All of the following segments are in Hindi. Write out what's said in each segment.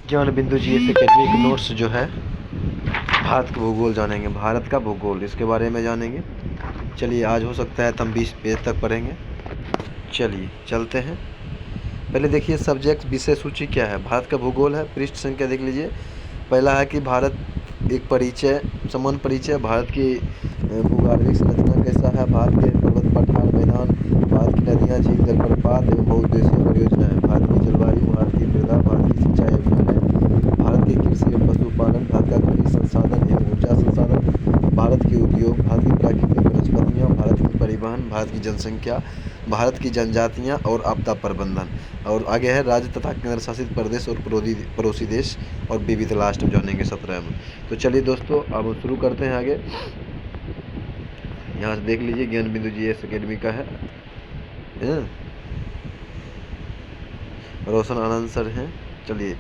ज्ञान बिंदु जीएस एकेडमिक नोट्स जो है भारत का भूगोल जानेंगे, भारत का भूगोल इसके बारे में जानेंगे। चलिए आज हो सकता है तो हम 20 पेज तक पढ़ेंगे। चलिए चलते हैं। पहले देखिए सब्जेक्ट विषय सूची क्या है। भारत का भूगोल है। पृष्ठ संख्या देख लीजिए। पहला है कि भारत एक परिचय, सामान्य परिचय। भारत की भूगोलिक संरचना कैसा है, भारत के पर्वत पठार मैदान, भारत की नदियाँ झील जलप्रपात एवं बहुउद्देशीय परियोजना है, भारत की जलवायु, भारत की मृदा, भारत की सिंचाई अभियान है, भारत की कृषि एवं पशुपालन, भारत का खनिज संसाधन एवं ऊर्जा संसाधन, भारत के उद्योग, भारत की प्राकृतिक वनस्पतियाँ, भारत की परिवहन, भारत की जनसंख्या, भारत की जनजातियाँ और आपदा प्रबंधन। और आगे है राज्य तथा केंद्र शासित प्रदेश और पड़ोसी देश और विविध राष्ट्र जानेंगे 17 में। तो चलिए दोस्तों अब हम शुरू करते हैं आगे। यहाँ से देख लीजिए ज्ञान बिंदु जीएस एकेडमी का है। रोशन आनंद सर हैं। चलिए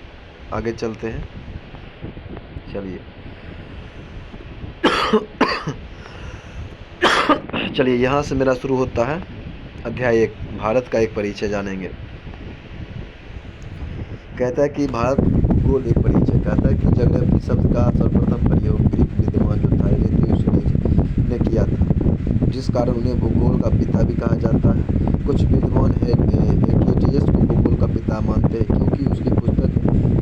आगे चलते हैं। चलिए चलिए यहाँ से मेरा शुरू होता है। अध्याय 1 भारत का एक परिचय जानेंगे। कहता है कि भारत भूगोल एक परिचय। कहता है कि ज्योग्राफी शब्द का सर्वप्रथम प्रयोग ग्रीक विद्वान जो था एरिस्टोटेलिस ने किया था, जिस कारण उन्हें भूगोल का पिता भी कहा जाता है। कुछ विद्वान हेरोडोटस को भूगोल का पिता मानते हैं क्योंकि उसकी पुस्तक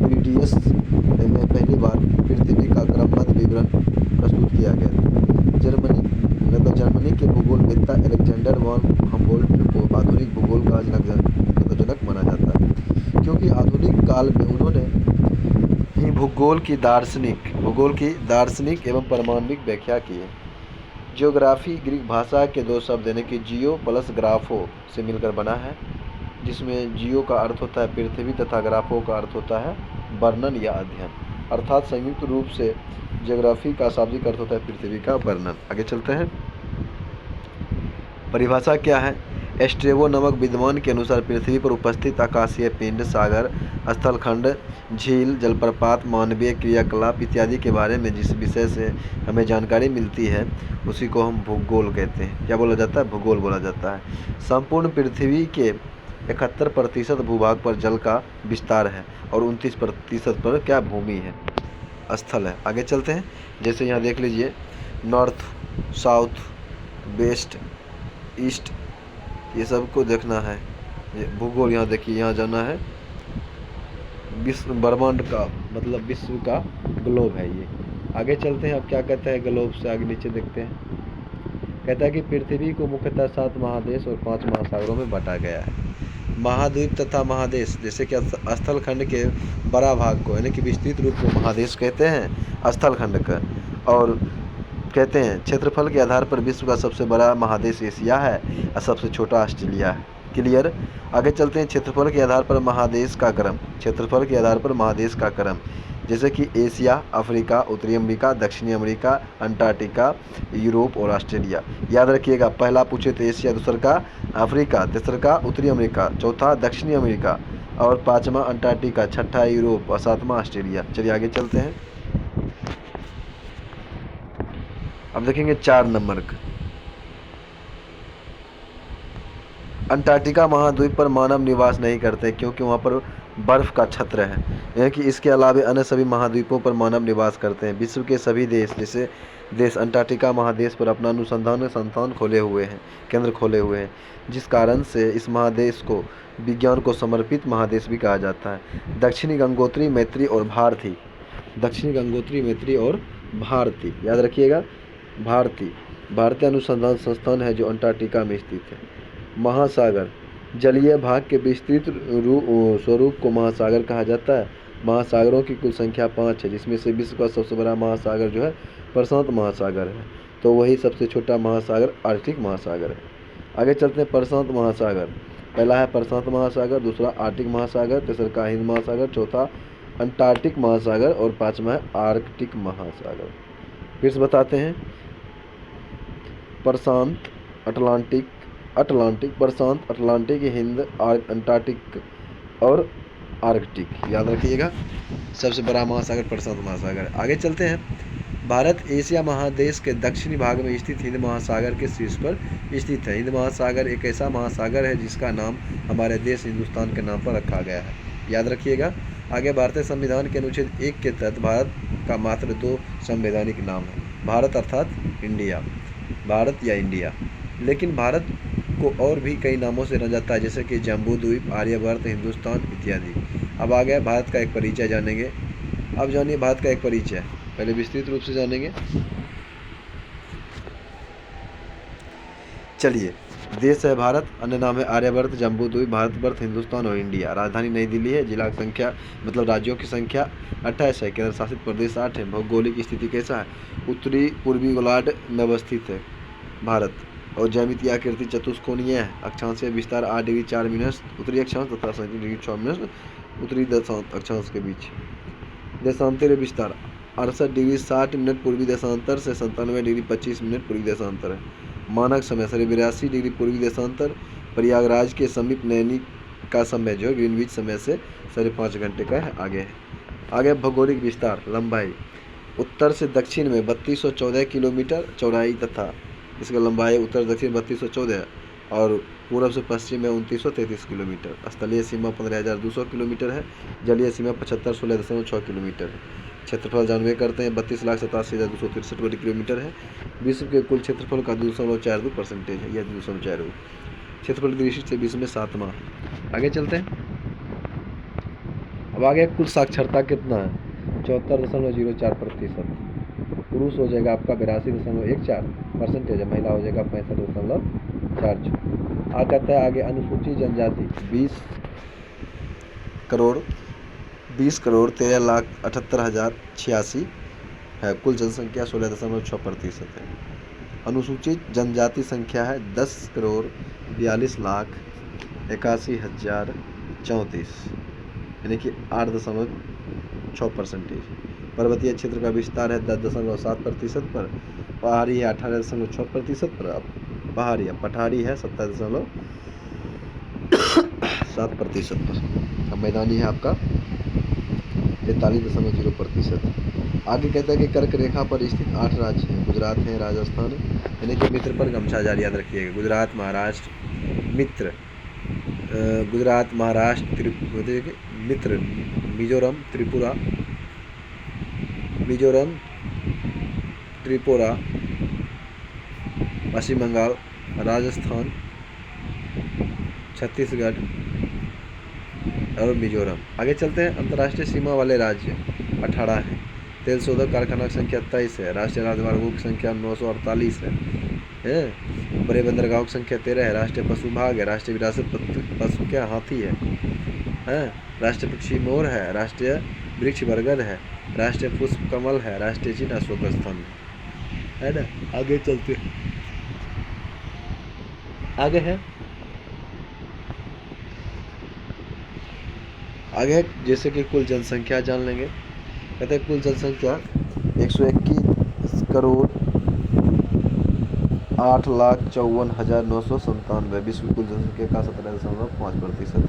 यूरिडियस में पहली बार पृथ्वी का क्रमबद्ध विवरण प्रस्तुत किया गया था। जर्मनी के भूगोलवेत्ता अलेक्जेंडर वॉन हम्बोल्ट को आधुनिक भूगोल का जनक माना जाता है, क्योंकि आधुनिक काल में उन्होंने ही भूगोल की दार्शनिक एवं परमाणविक व्याख्या की है। जियोग्राफी ग्रीक भाषा के दो शब्द यानी कि जियो प्लस ग्राफो से मिलकर बना है, जिसमें जियो का अर्थ होता है पृथ्वी तथा ग्राफो का अर्थ होता है वर्णन या अध्ययन। अर्थात संयुक्त रूप से जियोग्राफी का शाब्दिक अर्थ होता है पृथ्वी का वर्णन। आगे चलते हैं। परिभाषा क्या है। एस्ट्रेबो नामक विद्वान के अनुसार पृथ्वी पर उपस्थित आकाशीय पिंड, सागर, स्थलखंड, झील, जलप्रपात, मानवीय क्रियाकलाप इत्यादि के बारे में जिस विषय से हमें जानकारी मिलती है उसी को हम भूगोल कहते हैं। क्या बोला जाता है, भूगोल बोला जाता है। संपूर्ण पृथ्वी के 71% भूभाग पर जल का विस्तार है और 29% पर क्या भूमि है, स्थल है। आगे चलते हैं। जैसे यहाँ देख लीजिए नॉर्थ, साउथ, वेस्ट, ईस्ट, ये सब को देखना है। ये भूगोल यहाँ देखिए, यहाँ जाना है। विश्व ब्रह्मांड का मतलब विश्व का ग्लोब है ये। आगे चलते हैं। अब क्या कहता है ग्लोब से आगे नीचे देखते हैं। कहता है कि पृथ्वी को मुख्यतः 7 महादेश और 5 महासागरों में बांटा गया है। महाद्वीप तथा महादेश जैसे कि स्थलखंड के बड़ा भाग को यानी कि विस्तृत रूप को महादेश कहते हैं स्थलखंड का, और कहते हैं क्षेत्रफल के आधार पर विश्व का सबसे बड़ा महादेश एशिया है और सबसे छोटा ऑस्ट्रेलिया है। क्लियर। आगे चलते हैं। क्षेत्रफल के आधार पर महादेश का क्रम, क्षेत्रफल के आधार पर महादेश का क्रम जैसे कि एशिया, अफ्रीका, उत्तरी अमेरिका, दक्षिणी अमेरिका, अंटार्कटिका, यूरोप और ऑस्ट्रेलिया। याद रखिएगा, पहला पूछे तो एशिया, दूसरा का अफ्रीका, तीसरा का उत्तरी अमेरिका, चौथा दक्षिणी अमेरिका और पाँचवा अंटार्कटिका, छठा यूरोप और सातवां ऑस्ट्रेलिया। चलिए आगे चलते हैं। अब देखेंगे 4 नंबर का। अंटार्कटिका महाद्वीप पर मानव निवास नहीं करते क्योंकि वहाँ पर बर्फ का छत्र है, यानी कि इसके अलावा अन्य सभी महाद्वीपों पर मानव निवास करते हैं। विश्व के सभी देश अंटार्कटिका महादेश पर अपना अनुसंधान संस्थान खोले हुए हैं, केंद्र खोले हुए हैं, जिस कारण से इस महादेश को विज्ञान को समर्पित महादेश भी कहा जाता है। दक्षिणी गंगोत्री, मैत्री और भारती, दक्षिणी गंगोत्री, मैत्री और भारती, याद रखिएगा भारतीय अनुसंधान संस्थान है जो अंटार्कटिका में स्थित है। महासागर जलीय भाग के विस्तृत स्वरूप को महासागर कहा जाता है। महासागरों की कुल संख्या 5 है, जिसमें से विश्व का सबसे बड़ा महासागर जो है प्रशांत महासागर है, तो वही सबसे छोटा महासागर आर्कटिक महासागर है। आगे चलते हैं। प्रशांत महासागर, पहला है प्रशांत महासागर, दूसरा आर्कटिक महासागर, तीसरा का हिंद महासागर, चौथा अंटार्कटिक महासागर और पाँचवा है आर्कटिक महासागर। फिर से बताते हैं। प्रशांत, अटलांटिक, प्रशांत, अटलांटिक, हिंद, अंटार्कटिक और आर्कटिक, याद रखिएगा। सबसे बड़ा महासागर प्रशांत महासागर। आगे चलते हैं। भारत एशिया महादेश के दक्षिणी भाग में स्थित हिंद महासागर के शीर्ष पर स्थित है। हिंद महासागर एक ऐसा महासागर है जिसका नाम हमारे देश हिंदुस्तान के नाम पर रखा गया है, याद रखिएगा। आगे भारतीय संविधान के अनुच्छेद 1 के तहत भारत का मात्र 2 संवैधानिक नाम है, भारत अर्थात इंडिया, भारत या इंडिया। लेकिन भारत को और भी कई नामों से जाना जाता है, जैसे कि जम्बूद्वीप, आर्यवर्त, हिंदुस्तान इत्यादि। अब आ गया भारत का एक परिचय जानेंगे। अब जानिए भारत का एक परिचय, पहले विस्तृत रूप से जानेंगे। चलिए, देश है भारत, अन्य नाम है आर्यवर्त, जम्बूद्वीप, भारतवर्ष, हिंदुस्तान और इंडिया। राजधानी नई दिल्ली है। जिला की संख्या मतलब राज्यों की संख्या 28 है। केंद्र शासित प्रदेश 8 है। भौगोलिक स्थिति कैसा है? उत्तरी पूर्वी गोलार्ध में अवस्थित है भारत, और ज्यामितीय आकृति चतुष्कोणीय है। अक्षांशीय विस्तार 8 डिग्री 4 मिनट उत्तरी अक्षांश तथा 37 डिग्री 6 मिनट उत्तरी अक्षांश के बीच। देशांतरीय विस्तार 68 डिग्री 60 मिनट पूर्वी देशांतर से 97 डिग्री 25 मिनट पूर्वी देशांतर है। मानक समय 82 डिग्री पूर्वी देशांतर, प्रयागराज के समीप नैनी का समय जो ग्रीनविच समय से 5.5 घंटे का है। आगे भौगोलिक विस्तार लंबाई उत्तर से दक्षिण में 3214 किलोमीटर चौड़ाई तथा इसका लंबाई उत्तर दक्षिण 3214 और पूर्व से पश्चिम में 2933 किलोमीटर। स्थलीय सीमा 15200 किलोमीटर है। जलीय सीमा 7516.6 किलोमीटर है। क्षेत्रफल जानवे करते हैं 32,87,263 वर्ग किलोमीटर है। विश्व के कुल क्षेत्रफल का 2.42% है, यह 2.42 क्षेत्रफल की दृष्टि से विश्व में 7वां है। आगे चलते हैं। अब आगे कुल साक्षरता कितना है? 74.04%। पुरुष हो जाएगा आपका 82.14% है, महिला हो जाएगा 65.46। आ कहता है आगे अनुसूचित जनजाति 20 करोड़ 13,78,086 है। कुल जनसंख्या 16.6% है। अनुसूचित जनजाति संख्या है 10,42,81,034, यानी कि 8.6%। पर्वतीय क्षेत्र का विस्तार है 10.7% पर, पहाड़ी है 18.6% पर, पठारी है 17.7% पर। अब मैदानी है आपका 43.0%। आगे कहता है कि कर्क रेखा पर स्थित 8 राज्य हैं। गुजरात है, राजस्थान, यानी कि मित्र पर गमछा जारी याद रखिएगा। गुजरात, महाराष्ट्र मित्र, गुजरात, महाराष्ट्र मित्र, मिजोरम, त्रिपुरा, पश्चिम बंगाल, राजस्थान, छत्तीसगढ़ और मिजोरम। आगे चलते हैं। अंतर्राष्ट्रीय सीमा वाले राज्य 18 हैं। तेल शोधक कारखाना की संख्या 23 है। राष्ट्रीय राजमार्गों की संख्या 948 है। बड़े बंदरगाहों की संख्या 13 है। राष्ट्रीय पशु भाग है। राष्ट्रीय विरासत पशु क्या हाथी है। राष्ट्रीय पक्षी मोर है। राष्ट्रीय वृक्ष बरगद है। राष्ट्रीय पुष्प कमल है। राष्ट्रीय चिन्ह अशोक स्तंभ है ना। आगे चलते हैं। आगे है जैसे कि कुल जनसंख्या जान लेंगे। कहते हैं कुल जनसंख्या 121 करोड़ 8,54,997। विश्व की कुल जनसंख्या का 17.5%।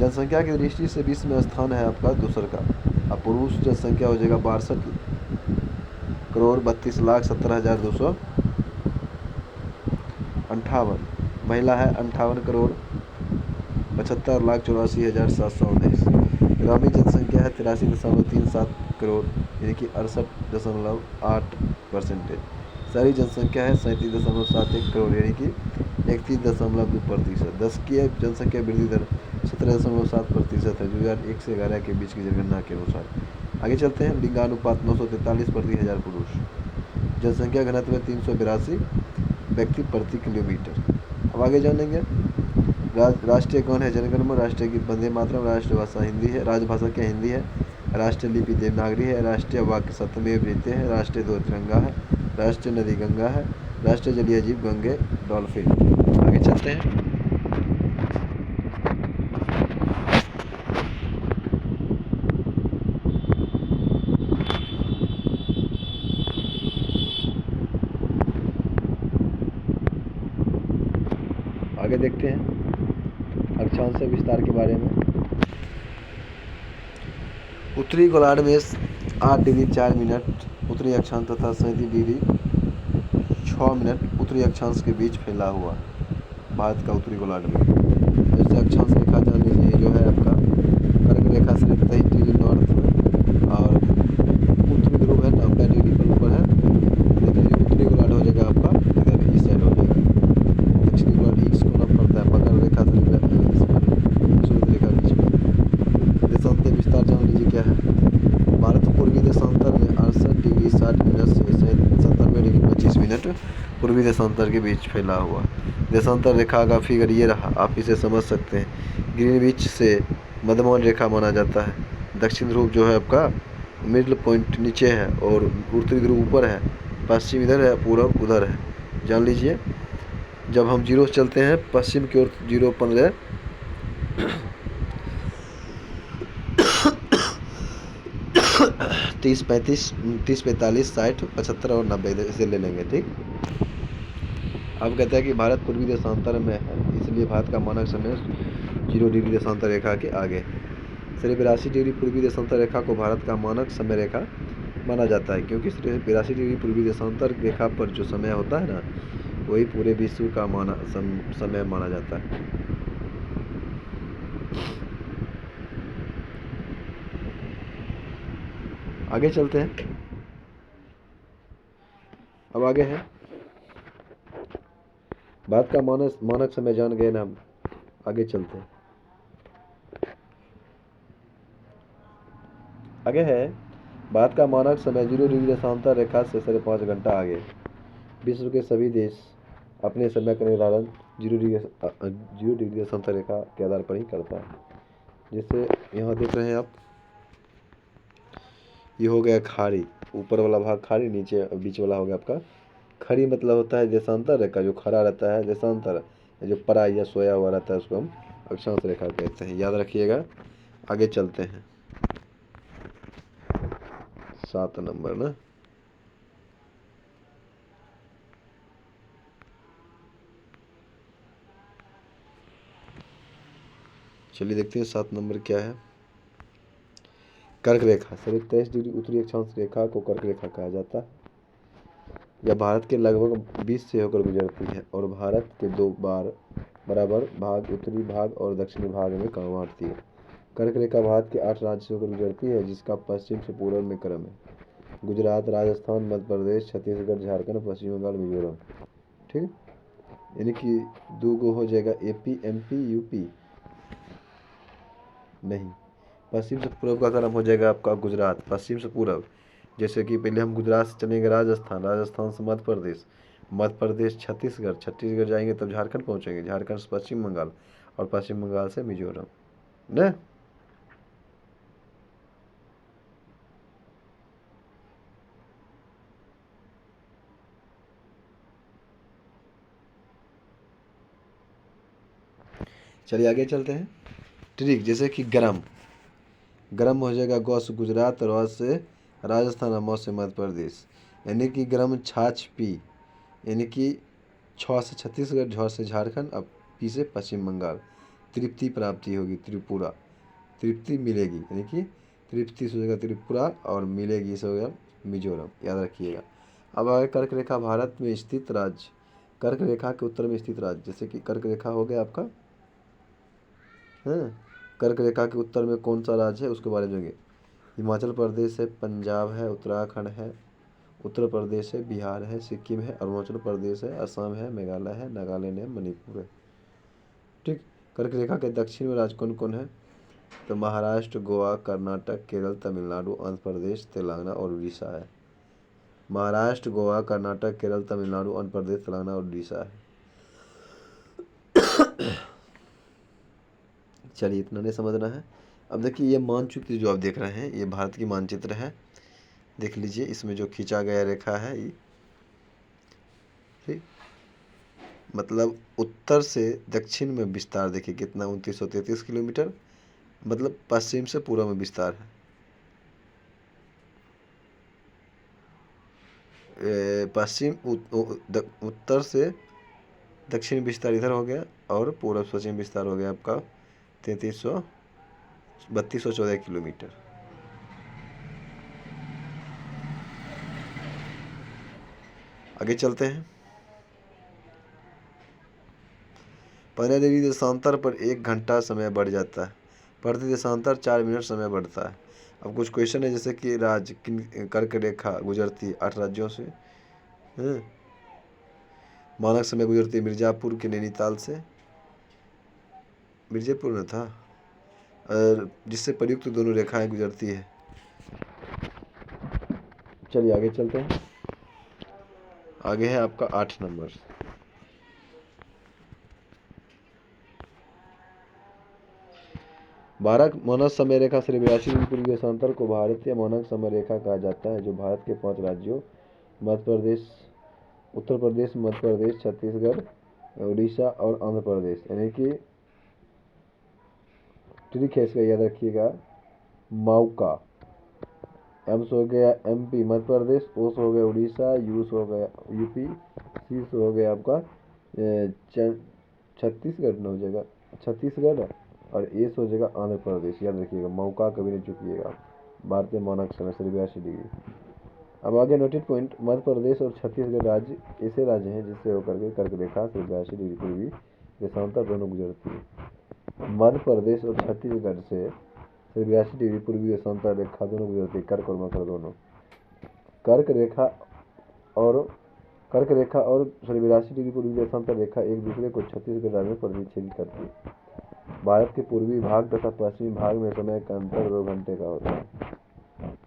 जनसंख्या की दृष्टि से विश्व में स्थान है आपका दूसर का। अब पुरुष जनसंख्या हो जाएगा 62 करोड़ 32,70,258। महिला है 58 करोड़ 75,84,719। ग्रामीण जनसंख्या है 83.37 करोड़, यानी कि 68.8%। शहरी जनसंख्या है 37.71 करोड़, यानी कि 31.2%। दशकीय जनसंख्या वृद्धि दर 17.7% है, 2001 से 11 के बीच की जनगणना के अनुसार। आगे चलते हैं। लिंगानुपात 943 प्रति 1000 पुरुष। जनसंख्या घनत्व 382 व्यक्ति प्रति किलोमीटर। अब आगे जानेंगे। राष्ट्रीय गान है जनगण मन। राष्ट्रीय गीत वंदे मातरम। राष्ट्रभाषा हिंदी है। राजभाषा क्या हिंदी है। राष्ट्रीय लिपि देवनागरी है। राष्ट्रीय वाक्य सत्यमेव जयते है। राष्ट्रीय ध्वज तिरंगा है। राष्ट्रीय नदी गंगा है। राष्ट्रीय जलीय जीव गंगे डॉल्फिन। आगे चलते हैं। आगे देखते हैं अक्षांश विस्तार के बारे में। उत्तरी गोलार्ध में 8 डिग्री 4 मिनट उत्तरी अक्षांश तथा 37 डिग्री 6 मिनट उत्तरी अक्षांश के बीच फैला हुआ भारत का उत्तरी गोलार्ध में। जैसे अक्षांश रेखा जान लीजिए, जो है आपका कर्क रेखा से पूर्वी देशांतर के बीच फैला हुआ। देशांतर रेखा का फिगर ये रहा, आप इसे समझ सकते हैं। ग्रीनविच से मध्यमान रेखा माना जाता है। दक्षिण ध्रुव जो है आपका मिडल पॉइंट नीचे है और उत्तरी ध्रुव ऊपर है, पश्चिम इधर है, पूरब उधर है। जान लीजिए, जब हम जीरो चलते हैं पश्चिम की ओर 0, 15, 30, 35, 30, 45, 60, 75 और 90 इसे ले लेंगे। ठीक, अब कहते हैं कि भारत पूर्वी देशांतर में है, इसलिए भारत का मानक समय 0 डिग्री देशांतर रेखा के आगे है। 82 डिग्री पूर्वी देशांतर रेखा को भारत का मानक समय रेखा माना जाता है, क्योंकि 82 डिग्री पूर्वी देशांतर रेखा पर जो समय होता है ना, वही पूरे विश्व का समय माना जाता है। आगे चलते हैं, अब आगे है भारत का मानक समय जान गए ना हम, आगे चलते हैं। आगे है भारत का मानक समय 0 डिग्री देशांतर रेखा से 5.5 घंटा आगे। विश्व के सभी देश अपने समय का निर्धारण 0 डिग्री देशांतर रेखा के आधार पर ही करता है। जैसे यहाँ देख रहे हैं आप, ये हो गया खाड़ी, ऊपर वाला भाग खाड़ी, नीचे बीच वाला हो गया आपका खड़ी। मतलब होता है देशांतर रेखा, जो खड़ा रहता है देशांतर, जो पड़ा या सोया हुआ रहता है उसको हम अक्षांश रेखा कहते हैं। याद रखिएगा। आगे चलते हैं, 7 नंबर ना, चलिए देखते हैं 7 नंबर क्या है। कर्क रेखा। 23 डिग्री उत्तरी अक्षांश रेखा को कर्क रेखा कहा जाता है। यह भारत के लगभग 20 से होकर गुजरती है और भारत के 2 बराबर भाग उत्तरी भाग और दक्षिणी भाग में बांटती है। कर्क रेखा भारत के 8 राज्य से होकर गुजरती है, जिसका पश्चिम से पूर्व में क्रम है: गुजरात, राजस्थान, मध्य प्रदेश, छत्तीसगढ़, झारखंड, पश्चिम बंगाल, मिजोरम। ठीक, यानी कि 2 गो हो जाएगा AP, MP, UP नहीं, पश्चिम से पूर्व का क्रम हो जाएगा आपका गुजरात, पश्चिम से पूर्व। जैसे कि पहले हम गुजरात से चलेंगे राजस्थान, राजस्थान से मध्य प्रदेश, मध्य प्रदेश छत्तीसगढ़, छत्तीसगढ़ जाएंगे तब झारखंड पहुंचेंगे, झारखंड से पश्चिम बंगाल और पश्चिम बंगाल से मिजोरम न। चलिए आगे चलते हैं। ठीक, जैसे कि गरम, गरम हो जाएगा गौ से गुजरात, र से राजस्थान और मौ से मध्य प्रदेश। यानी कि गरम छाछ पी, यानी कि छ से छत्तीसगढ़, झ से झारखंड, अब पी से पश्चिम बंगाल। तृप्ति प्राप्ति होगी, त्रिपुरा, तृप्ति मिलेगी, यानी कि तृप्ति से हो जाएगा त्रिपुरा और मिलेगी से हो गया मिजोरम। याद रखिएगा। अब आगे कर्क रेखा भारत में स्थित राज्य, कर्क रेखा के उत्तर में स्थित राज्य। जैसे कि कर्क रेखा हो गया आपका, हाँ, कर्क रेखा के उत्तर में कौन सा राज्य है उसके बारे में जानेंगे। हिमाचल प्रदेश है, पंजाब है, उत्तराखंड है, उत्तर प्रदेश है, बिहार है, सिक्किम है, अरुणाचल प्रदेश है, असम है, मेघालय है, नागालैंड है, मणिपुर है। ठीक, कर्क रेखा के दक्षिण में राज्य कौन कौन है, तो महाराष्ट्र, गोवा, कर्नाटक, केरल, तमिलनाडु, आंध्र प्रदेश, तेलंगाना और उड़ीसा है। महाराष्ट्र, गोवा, कर्नाटक, केरल, तमिलनाडु, आंध्र प्रदेश, तेलंगाना और उड़ीसा है। चलिए इतना नहीं समझना है। अब देखिए ये मानचित्र जो आप देख रहे हैं, ये भारत की मानचित्र है। देख लीजिए, इसमें जो खींचा गया रेखा है ये, ठीक, मतलब उत्तर से दक्षिण में विस्तार देखिए कितना, 2933 किलोमीटर, मतलब पश्चिम से पूर्व में विस्तार है। उत्तर से दक्षिण विस्तार इधर हो गया और पूर्व पश्चिम विस्तार हो गया आपका 3214 किलोमीटर। आगे चलते हैं। 15 डिग्री देशांतर पर 1 घंटा समय बढ़ जाता है, प्रति देशांतर 4 मिनट समय बढ़ता है। अब कुछ क्वेश्चन है, जैसे कि राज्य किन कर्क रेखा गुजरती है 8 राज्यों से, मानक समय गुजरती है मिर्ज़ापुर के नैनीताल से, मिर्ज़ापुर में था, और जिससे प्रयुक्त दोनों रेखाएं गुजरती है। चलिए आगे चलते हैं। आगे है आपका 8 नंबर। भारत मानक समय रेखा से 82 डिग्री पूर्वी देशांतर को भारतीय मानक समय रेखा कहा जाता है, जो भारत के 5 राज्यों मध्य प्रदेश, उत्तर प्रदेश, मध्य प्रदेश, छत्तीसगढ़, उड़ीसा और आंध्र प्रदेश, यानी कि ट्रिक है इसका, याद रखिएगा। मौका, एम से हो गया MP मध्य प्रदेश, ओ से हो गया उड़ीसा, यू से हो गया यूपी, सी से हो गया आपका छत्तीसगढ़ न हो जाएगा, छत्तीसगढ़, और ए से हो जाएगा आंध्र प्रदेश। याद रखिएगा, मौका कभी नहीं चुकिएगा। भारतीय मानक समय से 82 डिग्री। अब आगे नोटेड पॉइंट, मध्य प्रदेश और छत्तीसगढ़ राज्य ऐसे राज्य हैं जिससे होकर के कर्क रेखा से 82 डिग्री पूर्वी देशांतर दोनों गुजरती है। मध्य प्रदेश और छत्तीसगढ़ से 82 डिग्री पूर्वी देशांतर रेखा दोनों गुजरती है, कर्क और मकर दोनों। कर्क रेखा और 82 डिग्री पूर्वी देशांतर रेखा एक दूसरे को छत्तीसगढ़ राज्य में प्रतिच्छेदित करती है। भारत के पूर्वी भाग तथा पश्चिमी भाग में समय का अंतर 2 घंटे का होता है।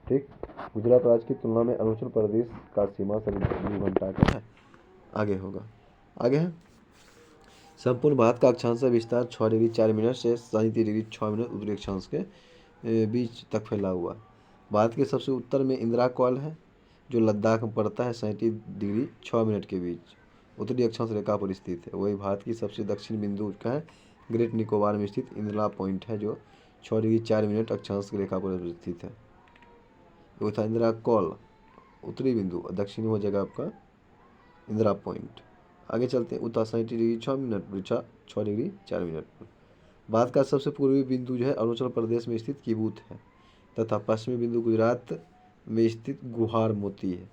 ठीक, गुजरात राज्य की तुलना में अरुणाचल प्रदेश का सीमा से 2 घंटा का है। आगे होगा, आगे है संपूर्ण भारत का अक्षांश विस्तार 6 डिग्री 4 मिनट से 37 डिग्री 6 मिनट उत्तरी अक्षांश के बीच तक फैला हुआ है। भारत के सबसे उत्तर में इंदिरा कॉल है, जो लद्दाख में पड़ता है, 37 डिग्री 6 मिनट के बीच उत्तरी अक्षांश रेखा पर स्थित है। वही भारत की सबसे दक्षिण बिंदु का है ग्रेट निकोबार में स्थित इंदिरा पॉइंट है, जो 6 डिग्री 4 मिनट अक्षांश की रेखा पर स्थित है। वो था इंदिरा कॉल उत्तरी बिंदु, दक्षिणी हो जाएगा आपका इंदिरा पॉइंट। आगे चलते हैं, उत्तर 37 डिग्री 6 मिनट, पृछा 6 डिग्री 4 मिनट पर। भारत का सबसे पूर्वी बिंदु जो है अरुणाचल प्रदेश में स्थित किबूत है, तथा पश्चिमी बिंदु गुजरात में स्थित गुहार मोती है।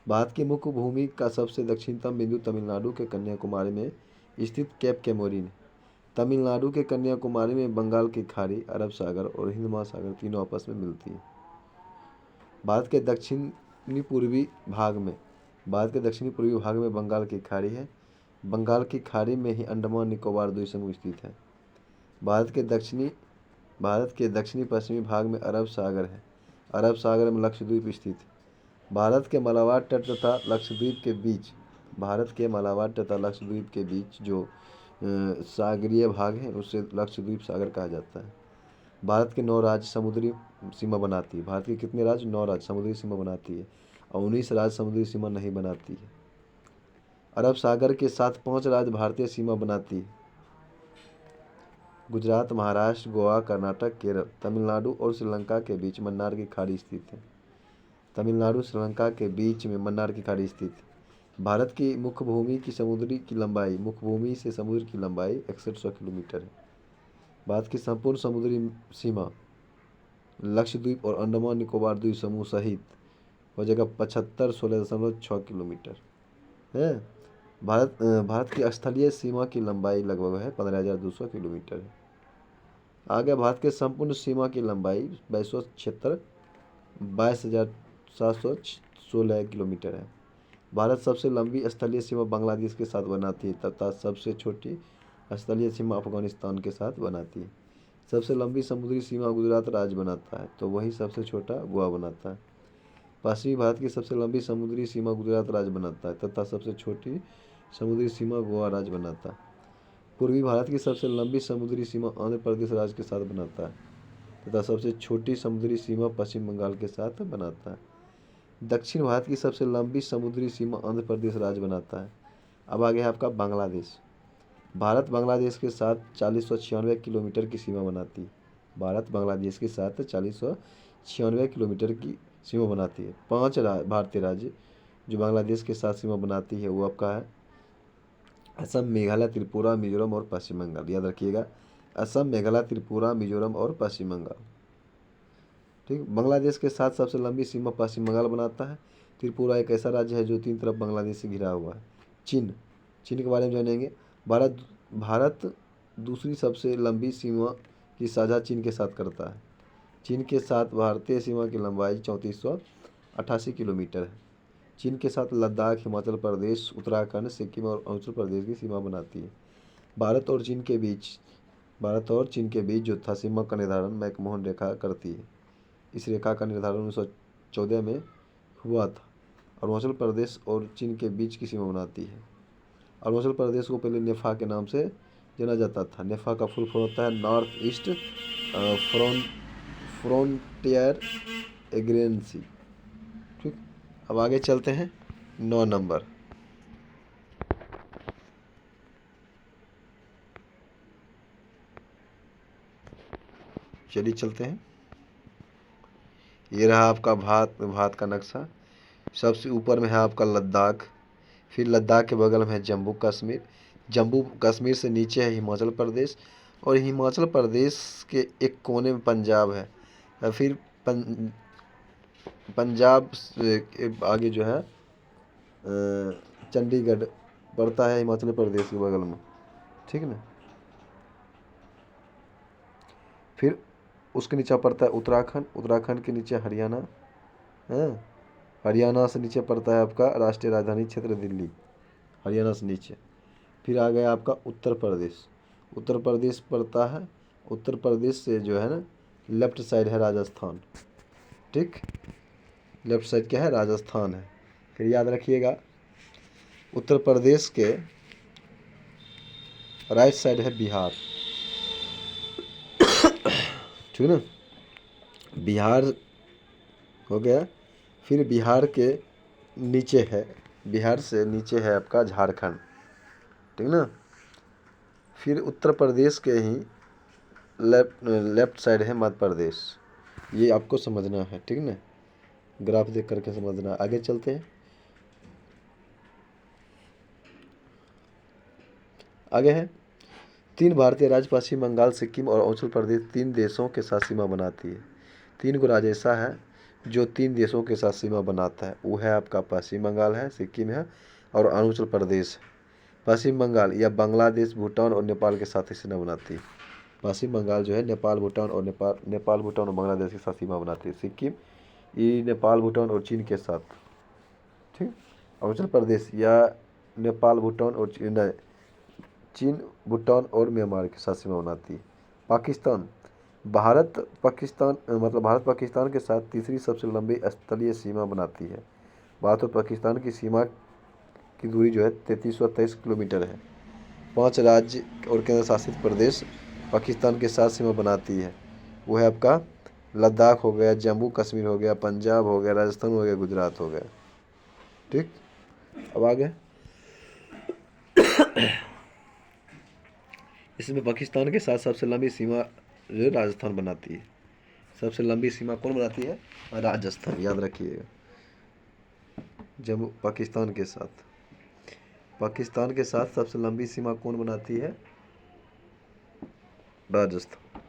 भारत की मुख्य भूमि का सबसे दक्षिणतम बिंदु तमिलनाडु के कन्याकुमारी में स्थित केप कैमोरिन है। तमिलनाडु के कन्याकुमारी में बंगाल की खाड़ी, अरब सागर और हिंद महासागर तीनों आपस में मिलती है। भारत के दक्षिणी पूर्वी भाग में बंगाल की खाड़ी है। बंगाल की खाड़ी में ही अंडमान निकोबार द्वीपसमूह स्थित है। भारत के दक्षिणी पश्चिमी भाग में अरब सागर है। अरब सागर में लक्षद्वीप स्थित है। भारत के मालाबार तट तथा लक्षद्वीप के बीच जो सागरीय भाग है उसे लक्षद्वीप सागर कहा जाता है। भारत के 9 राज्य समुद्री सीमा बनाती है। भारत के कितने राज्य? 9 राज्य समुद्री सीमा बनाती है और 19 राज्य समुद्री सीमा नहीं बनाती है। अरब सागर के साथ 5 राज्य भारतीय सीमा बनाती है। गुजरात, महाराष्ट्र, गोवा, कर्नाटक, केरल। तमिलनाडु और श्रीलंका के बीच मन्नार की खाड़ी स्थित है। तमिलनाडु श्रीलंका के बीच में मन्नार की खाड़ी स्थित है। भारत की मुख्य भूमि से समुद्र की लंबाई 6100 किलोमीटर है। भारत की संपूर्ण समुद्री सीमा लक्षद्वीप और अंडमान निकोबार द्वीप समूह सहित हो जाएगा 7516.6 किलोमीटर है। भारत की स्थलीय सीमा की लंबाई लगभग है 15,200 किलोमीटर है। आगे भारत के संपूर्ण सीमा की लंबाई वैश्विक क्षेत्र 22,716 किलोमीटर है। भारत सबसे लंबी स्थलीय सीमा बांग्लादेश के साथ बनाती है तथा सबसे छोटी स्थलीय सीमा अफगानिस्तान के साथ बनाती है। सबसे लंबी समुद्री सीमा गुजरात राज्य बनाता है, तो वही सबसे छोटा गोवा बनाता है। पश्चिमी भारत की सबसे लंबी समुद्री सीमा गुजरात राज्य बनाता है तथा सबसे छोटी समुद्री सीमा गोवा राज्य बनाता है। पूर्वी भारत की सबसे लंबी समुद्री सीमा आंध्र प्रदेश राज्य के साथ बनाता है तथा सबसे छोटी समुद्री सीमा पश्चिम बंगाल के साथ बनाता है। दक्षिण भारत की सबसे लंबी समुद्री सीमा आंध्र प्रदेश राज्य बनाता है। अब आगे है आपका बांग्लादेश। भारत बांग्लादेश के साथ 4096 किलोमीटर की सीमा बनाती है। भारत बांग्लादेश के साथ 4096 किलोमीटर की सीमा बनाती है। 5 भारतीय राज्य जो बांग्लादेश के साथ सीमा बनाती है वो आपका है असम, मेघालय, त्रिपुरा, मिजोरम और पश्चिम बंगाल। याद रखिएगा, असम, मेघालय, त्रिपुरा, मिजोरम और पश्चिम बंगाल। ठीक, बांग्लादेश के साथ सबसे लंबी सीमा पश्चिम बंगाल बनाता है। त्रिपुरा एक ऐसा राज्य है जो 3 तरफ बांग्लादेश से घिरा हुआ है। चीन के बारे में जानेंगे। भारत दूसरी सबसे लंबी सीमा की साझा चीन के साथ करता है। चीन के साथ भारतीय सीमा की लंबाई 3488 किलोमीटर है। चीन के साथ लद्दाख, हिमाचल प्रदेश, उत्तराखंड, सिक्किम और अरुणाचल प्रदेश की सीमा बनाती है। भारत और चीन के बीच जो था सीमा का निर्धारण मैकमोहन रेखा करती है। इस रेखा का निर्धारण 1914 में हुआ था अरुणाचल प्रदेश और चीन के बीच की सीमा बनाती है। अरुणाचल प्रदेश को पहले नेफा के नाम से जाना जाता था। नेफा का फुल फॉर्म होता है नॉर्थ ईस्ट फ्रंटियर एग्रेंसी। ठीक, अब आगे चलते हैं 9 नंबर। चलिए चलते हैं। ये रहा आपका भारत का नक्शा। सबसे ऊपर में है आपका लद्दाख, फिर लद्दाख के बगल में है जम्मू कश्मीर, जम्मू कश्मीर से नीचे है हिमाचल प्रदेश, और हिमाचल प्रदेश के एक कोने में पंजाब है। और फिर पंजाब से आगे जो है चंडीगढ़ पड़ता है हिमाचल प्रदेश के बगल में। ठीक ना, फिर उसके नीचे पड़ता है उत्तराखंड, उत्तराखंड के नीचे हरियाणा है, हरियाणा से नीचे पड़ता है आपका राष्ट्रीय राजधानी क्षेत्र दिल्ली, हरियाणा से नीचे। फिर आ गया आपका उत्तर प्रदेश, उत्तर प्रदेश पड़ता है, उत्तर प्रदेश से जो है ना लेफ्ट साइड है राजस्थान। ठीक, लेफ्ट साइड क्या है, राजस्थान है। फिर याद रखिएगा उत्तर प्रदेश के राइट साइड है बिहार। ठीक ना, बिहार हो गया। फिर बिहार के नीचे है, बिहार से नीचे है आपका झारखंड। ठीक ना, फिर उत्तर प्रदेश के ही लेफ्ट साइड है मध्य प्रदेश। ये आपको समझना है। ठीक ना, ग्राफ देख करके समझना। आगे चलते हैं। आगे है 3 भारतीय राज्य पश्चिम बंगाल, सिक्किम और अरुणाचल प्रदेश 3 देशों के साथ सीमा बनाती है। 3 गो राज्य ऐसा है जो 3 देशों के साथ सीमा बनाता है। वो है आपका पश्चिम बंगाल है, सिक्किम है और अरुणाचल प्रदेश है। पश्चिम बंगाल या बांग्लादेश, भूटान और नेपाल के साथ सीमा बनाती है। पश्चिम बंगाल जो है नेपाल, भूटान और भूटान और बांग्लादेश के साथ सीमा बनाती है। सिक्किम ये नेपाल, भूटान और चीन के साथ। ठीक, अरुणाचल प्रदेश या नेपाल, भूटान और चीन, भूटान और म्यांमार के साथ सीमा बनाती है। पाकिस्तान, भारत पाकिस्तान के साथ तीसरी सबसे लंबी स्थलीय सीमा बनाती है। भारत और पाकिस्तान की सीमा की दूरी जो है 3323 किलोमीटर है। 5 राज्य और केंद्र शासित प्रदेश पाकिस्तान के साथ सीमा बनाती है। वो है आपका लद्दाख हो गया, जम्मू कश्मीर हो गया, पंजाब हो गया, राजस्थान हो गया, गुजरात हो गया। ठीक, अब आगे इसमें पाकिस्तान के साथ सबसे लंबी सीमा जो राजस्थान बनाती है। सबसे लंबी सीमा कौन बनाती है, राजस्थान। याद रखिएगा, जम्मू पाकिस्तान के साथ सबसे लंबी सीमा कौन बनाती है, राजस्थान।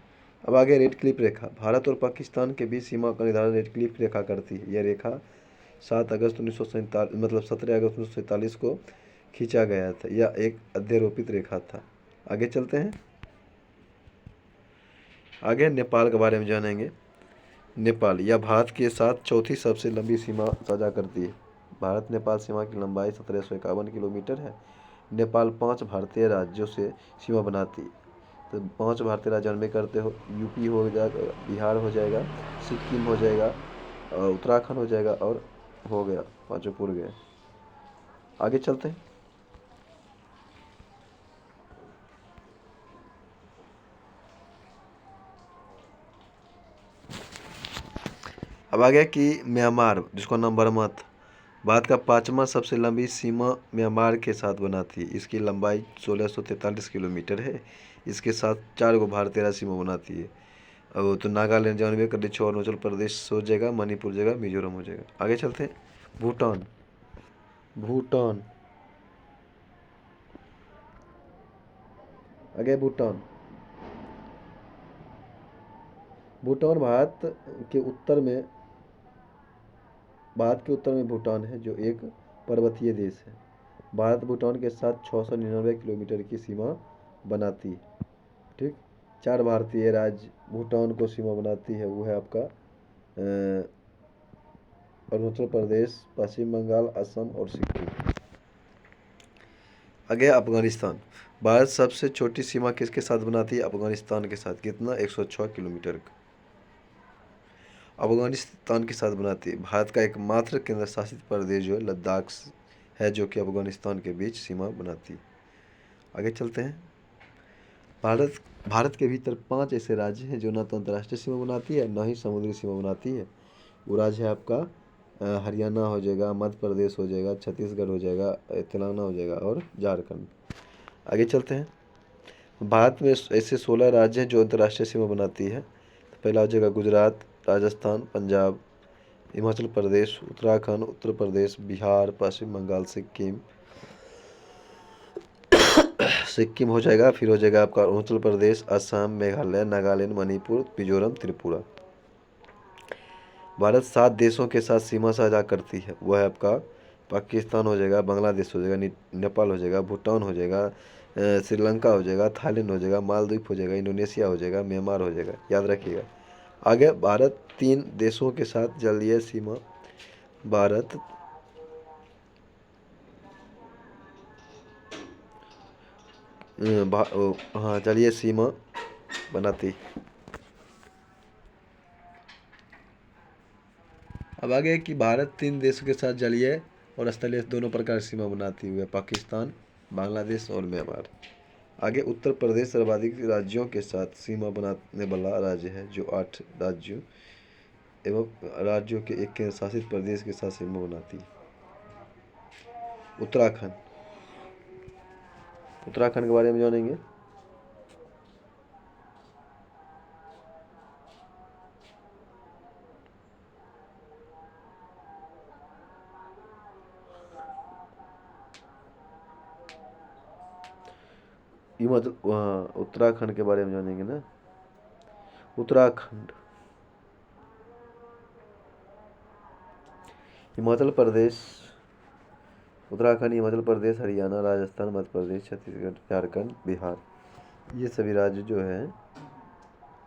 अब आगे रेड क्लिफ रेखा, भारत और पाकिस्तान के बीच सीमा का निर्धारण रेड क्लिफ रेखा करती है। यह रेखा 17 अगस्त 1947 को खींचा गया था। यह एक अध्यारोपित रेखा था। आगे चलते हैं। आगे नेपाल के बारे में जानेंगे। नेपाल यह भारत के साथ चौथी सबसे लंबी सीमा साझा करती है। भारत नेपाल सीमा की लंबाई 1751 किलोमीटर है। नेपाल 5 भारतीय राज्यों से सीमा बनाती है। तो 5 भारतीय राज्य में करते हो, यूपी हो जाएगा, बिहार हो जाएगा, सिक्किम हो जाएगा, उत्तराखंड हो जाएगा और हो गया, पाँचों पूर गए। आगे चलते हैं। अब आ गया कि म्यांमार, जिसको नंबर मत, भारत का 5वां सबसे लंबी सीमा म्यांमार के साथ बनाती है। इसकी लंबाई 1643 किलोमीटर है। इसके साथ 4 गो भारतीय राज्य सीमा बनाती है। अब तो नागालैंड जानवे कर लीजिए, अरुणाचल प्रदेश हो जाएगा, मणिपुर जाएगा, मिजोरम हो जाएगा। आगे चलते हैं। भूटान, भूटान आगे भूटान, भूटान भारत के उत्तर में भूटान है, जो एक पर्वतीय देश है। भारत भूटान के साथ 699 किलोमीटर की सीमा बनाती है। ठीक, 4 भारतीय राज्य भूटान को सीमा बनाती है। वो है आपका अरुणाचल प्रदेश, पश्चिम बंगाल, असम और सिक्किम। आगे अफगानिस्तान, भारत सबसे छोटी सीमा किसके साथ बनाती है, अफगानिस्तान के साथ। कितना, 106 किलोमीटर का। अफगानिस्तान के साथ बनाती है। भारत का एकमात्र केंद्र शासित प्रदेश जो है लद्दाख है, जो कि अफगानिस्तान के बीच सीमा बनाती है। आगे चलते हैं। भारत भारत के भीतर 5 ऐसे राज्य हैं जो ना तो अंतर्राष्ट्रीय सीमा बनाती है, ना ही समुद्री सीमा बनाती है। वो राज्य है आपका हरियाणा हो जाएगा, मध्य प्रदेश हो जाएगा, छत्तीसगढ़ हो जाएगा, तेलंगाना हो जाएगा और झारखंड। आगे चलते हैं। भारत में ऐसे 16 राज्य हैं जो अंतर्राष्ट्रीय सीमा बनाती है। तो पहला हो जाएगा गुजरात, राजस्थान, पंजाब, हिमाचल प्रदेश, उत्तराखंड, उत्तर प्रदेश, बिहार, पश्चिम बंगाल, सिक्किम सिक्किम हो जाएगा। फिर हो जाएगा आपका अरुणाचल प्रदेश, असम, मेघालय, नागालैंड, मणिपुर, मिजोरम, त्रिपुरा। भारत 7 देशों के साथ सीमा साझा करती है। वह है आपका पाकिस्तान हो जाएगा, बांग्लादेश हो जाएगा, नेपाल हो जाएगा, भूटान हो जाएगा, श्रीलंका हो जाएगा, थाईलैंड हो जाएगा, मालदीव हो जाएगा, इंडोनेशिया हो जाएगा, म्यांमार हो जाएगा। याद रखिएगा। आगे भारत 3 देशों के साथ जलीय सीमा भारत हाँ जलीय सीमा बनाती। अब आगे कि भारत 3 देशों के साथ जलीय और स्थलीय दोनों प्रकार की सीमा बनाती हुई है, पाकिस्तान, बांग्लादेश और म्यांमार। आगे उत्तर प्रदेश सर्वाधिक राज्यों के साथ सीमा बनाने वाला राज्य है, जो 8 राज्यों एवं राज्यों के एक केंद्र शासित प्रदेश के साथ सीमा बनाती है। उत्तराखंड उत्तराखंड के बारे में जानेंगे। उत्तराखंड के बारे में जानेंगे ना। उत्तराखंड हिमाचल प्रदेश, उत्तराखंड, हिमाचल प्रदेश, हरियाणा, राजस्थान, मध्य प्रदेश, छत्तीसगढ़, झारखंड, बिहार, ये सभी राज्य जो हैं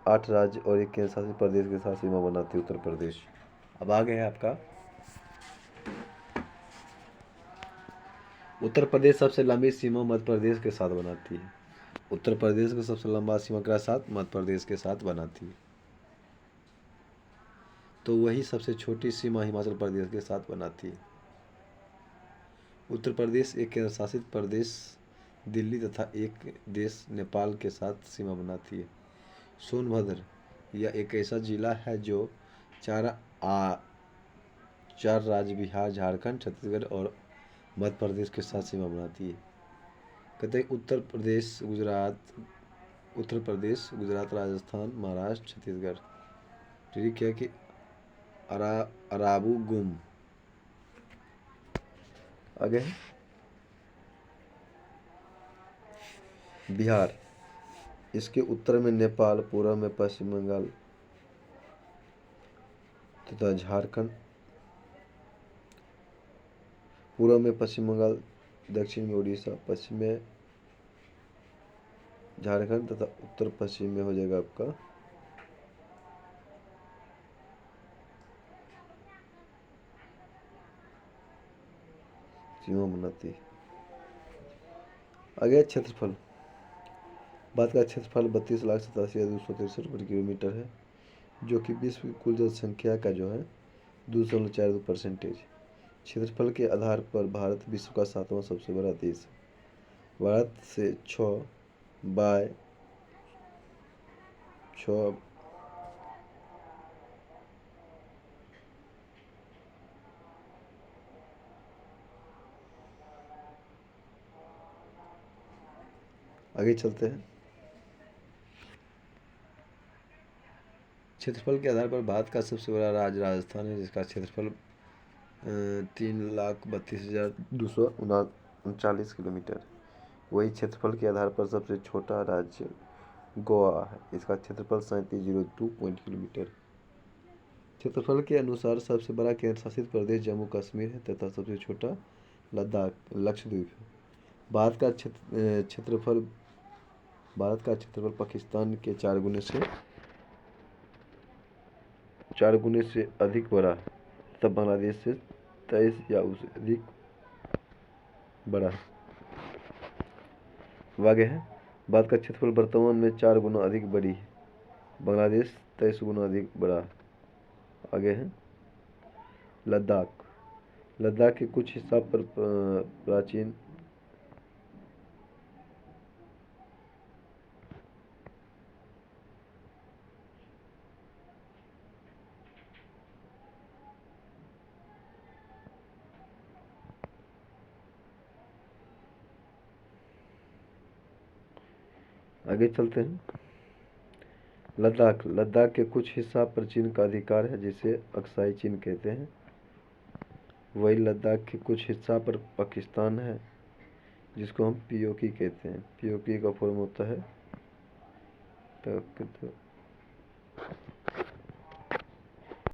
8 राज्य और एक केंद्र शासित प्रदेश के साथ सीमा बनाती है उत्तर प्रदेश। अब आगे है आपका उत्तर प्रदेश सबसे लंबी सीमा मध्य प्रदेश के साथ बनाती है। उत्तर प्रदेश का सबसे लंबा सीमा के साथ मध्य प्रदेश के साथ बनाती है। तो वही सबसे छोटी सीमा हिमाचल प्रदेश के साथ बनाती है। उत्तर प्रदेश एक केंद्र शासित प्रदेश दिल्ली तथा एक देश नेपाल के साथ सीमा बनाती है। सोनभद्र यह एक ऐसा जिला है जो चार राज्य बिहार, झारखंड, छत्तीसगढ़ और मध्य प्रदेश के साथ सीमा बनाती है। कहते हैं उत्तर प्रदेश, गुजरात, राजस्थान, महाराष्ट्र, छत्तीसगढ़। ठीक है कि अराबू गुम। आगे बिहार, इसके उत्तर में नेपाल, पूर्व में पश्चिम बंगाल तथा झारखंड, पूर्व में पश्चिम बंगाल, दक्षिण में उड़ीसा, पश्चिम में झारखंड तथा उत्तर पश्चिम में हो जाएगा आपका सीमा बनाती है। आगे क्षेत्रफल, भारत का क्षेत्रफल 32,87,263 वर्ग किलोमीटर है, जो कि विश्व की कुल जनसंख्या का जो है 2.42%। क्षेत्रफल के आधार पर भारत विश्व का 7वां सबसे बड़ा देश है। भारत से 6/6 आगे चलते हैं। क्षेत्रफल के आधार पर भारत का सबसे बड़ा राज्य राजस्थान है, जिसका क्षेत्रफल 3,32,239 किलोमीटर। वही क्षेत्रफल के आधार पर सबसे छोटा राज्य गोवा है, इसका क्षेत्रफल 3702 किलोमीटर। क्षेत्रफल के अनुसार सबसे बड़ा केंद्र शासित प्रदेश जम्मू कश्मीर है तथा सबसे छोटा लद्दाख लक्षद्वीप है। भारत का क्षेत्रफल पाकिस्तान के 4 गुने से अधिक बड़ा है तथा बांग्लादेश से 23 या उससे अधिक बड़ा है। आगे है भारत का क्षेत्रफल वर्तमान में 4 गुना अधिक बड़ी है, बांग्लादेश 23 गुना अधिक बड़ा है। आगे है लद्दाख। लद्दाख के कुछ हिस्सा पर प्राचीन आगे चलते हैं। लद्दाख। लद्दाख के कुछ हिस्सा पर चीन का अधिकार है जिसे अक्साई चीन कहते हैं। वही लद्दाख के कुछ हिस्सा पर पाकिस्तान है जिसको हम पीओके कहते हैं। पीओके का फॉर्म होता है